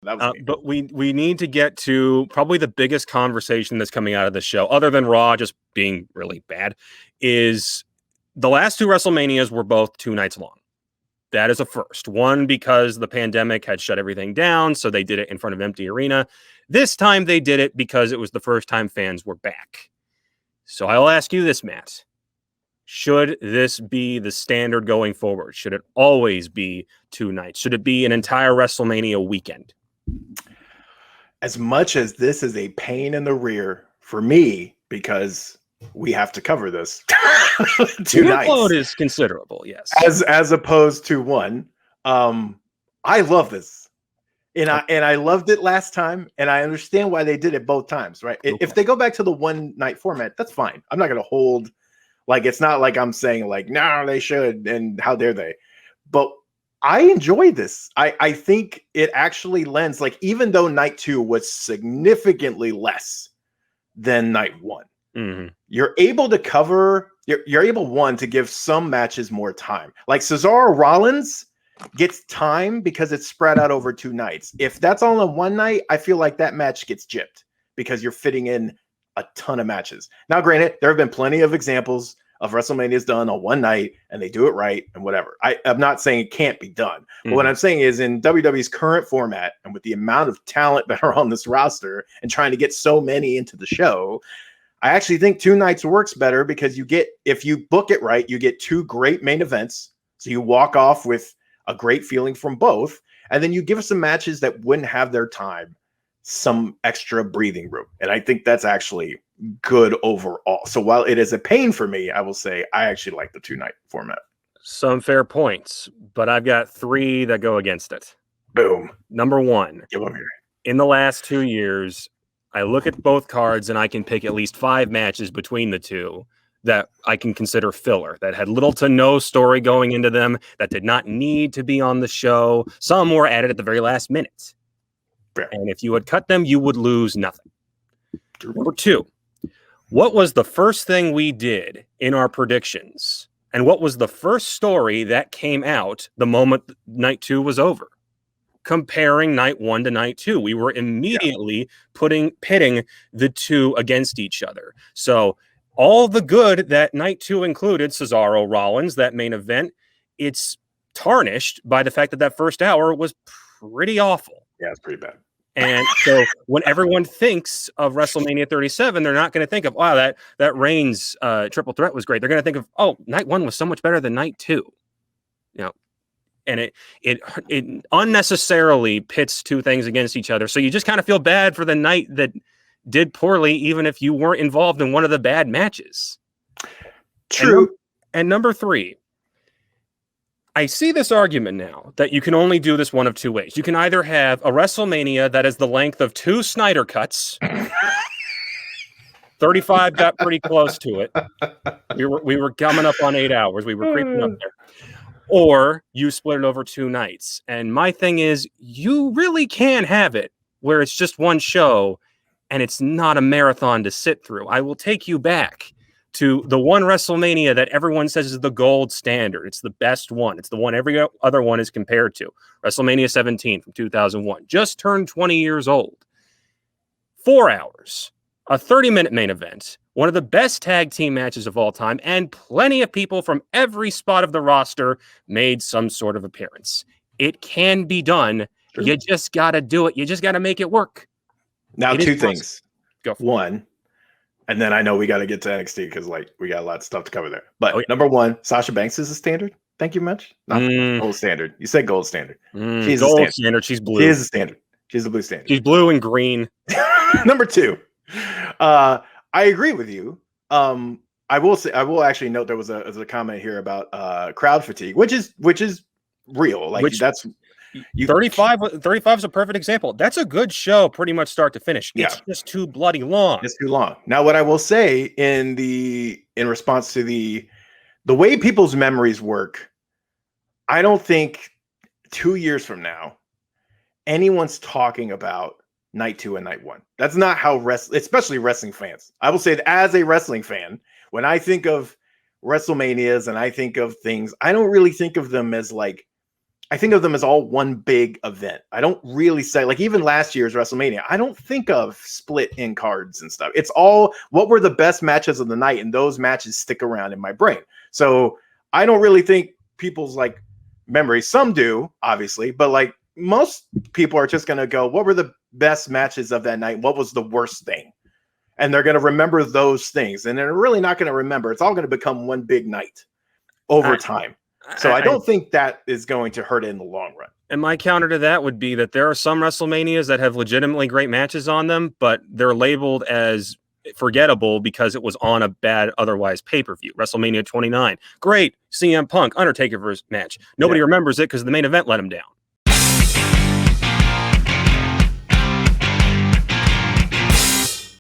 That was neat. But we need to get to probably the biggest conversation that's coming out of the show, other than Raw just being really bad, is the last two WrestleManias were both 2 nights long. That is a first. One, because the pandemic had shut everything down, so they did it in front of an empty arena. This time they did it because it was the first time fans were back. So I'll ask you this, Matt. Should this be the standard going forward? Should it always be 2 nights? Should it be an entire WrestleMania weekend? As much as this is a pain in the rear for me, because we have to cover this 2 nights. The workload is considerable, yes. As opposed to 1. I love this. And I loved it last time, and I understand why they did it both times, right? Okay. If they go back to the 1 night format, that's fine. I'm not going to hold, like, it's not like I'm saying, like, no, they should, and how dare they? But I enjoy this. I think it actually lends, like, even though night 2 was significantly less than night 1, you're able to cover, you're able, 1, to give some matches more time. Like Cesaro Rollins gets time because it's spread out over 2 nights. If that's all in 1 night, I feel like that match gets gypped because you're fitting in a ton of matches. Now, granted, there have been plenty of examples of WrestleManias done on 1 night and they do it right and whatever. I'm not saying it can't be done. But what I'm saying is, in WWE's current format and with the amount of talent that are on this roster and trying to get so many into the show, I actually think 2 nights works better because you get, if you book it right, you get 2 great main events. So you walk off with a great feeling from both. And then you give us some matches that wouldn't have their time some extra breathing room. And I think that's actually good overall. So while it is a pain for me, I will say I actually like the 2 night format. Some fair points, but I've got 3 that go against it. Boom. Number 1, Get over here. In the last 2 years, I look at both cards and I can pick at least 5 matches between the 2 that I can consider filler, that had little to no story going into them, that did not need to be on the show. Some were added at the very last minute. Fair. And if you had cut them, you would lose nothing. Number 2, what was the first thing we did in our predictions? And what was the first story that came out the moment night 2 was over? Comparing night 1 to night 2. We were immediately pitting the 2 against each other. So all the good that night 2 included, Cesaro Rollins, that main event, it's tarnished by the fact that that first hour was pretty awful. Yeah, it's pretty bad. And so when everyone thinks of WrestleMania 37, they're not going to think of, wow, that Reigns triple threat was great. They're going to think of, oh, night 1 was so much better than night 2. You know, and it unnecessarily pits 2 things against each other. So you just kind of feel bad for the night that did poorly, even if you weren't involved in one of the bad matches. True. And number 3, I see this argument now that you can only do this one of 2 ways. You can either have a WrestleMania that is the length of 2 Snyder cuts. 35 got pretty close to it. We were coming up on 8 hours. We were creeping up there. Or you split it over 2 nights. And my thing is, you really can have it where it's just one show and it's not a marathon to sit through. I will take you back to the one WrestleMania that everyone says is the gold standard. It's the best one. It's the one every other one is compared to. WrestleMania 17 from 2001. Just turned 20 years old. 4 hours. A 30-minute main event. One of the best tag team matches of all time. And plenty of people from every spot of the roster made some sort of appearance. It can be done. Sure. You just got to do it. You just got to make it work. Now, 2 things. Go for 1, and then I know we got to get to NXT because, like, we got a lot of stuff to cover there. But number 1, Sasha Banks is a standard. Thank you much. Not gold standard. You said gold standard. She's gold standard. She's blue. She is a standard. She's the blue standard. She's blue and green. Number 2, I agree with you. I will actually note there was a comment here about crowd fatigue, which is real. Like, that's 35 is a perfect example. That's a good show pretty much start to finish. It's just too bloody long. It's too long. Now, what I will say in response to the way people's memories work, I don't think 2 years from now anyone's talking about night 2 and night 1. That's not how especially wrestling fans. I will say that as a wrestling fan, when I think of WrestleManias and I think of things, I don't really think of them as like I think of them as all one big event. I don't really say, like, even last year's WrestleMania, I don't think of split in cards and stuff. It's all what were the best matches of the night, and those matches stick around in my brain. So I don't really think people's like memories, some do, obviously, but like most people are just going to go, what were the best matches of that night? What was the worst thing? And they're going to remember those things. And they're really not going to remember. It's all going to become one big night over time. So I don't think that is going to hurt it in the long run. And my counter to that would be that there are some WrestleManias that have legitimately great matches on them, but they're labeled as forgettable because it was on a bad otherwise pay-per-view. WrestleMania 29. Great. CM Punk, Undertaker versus match. Nobody remembers it because the main event let him down.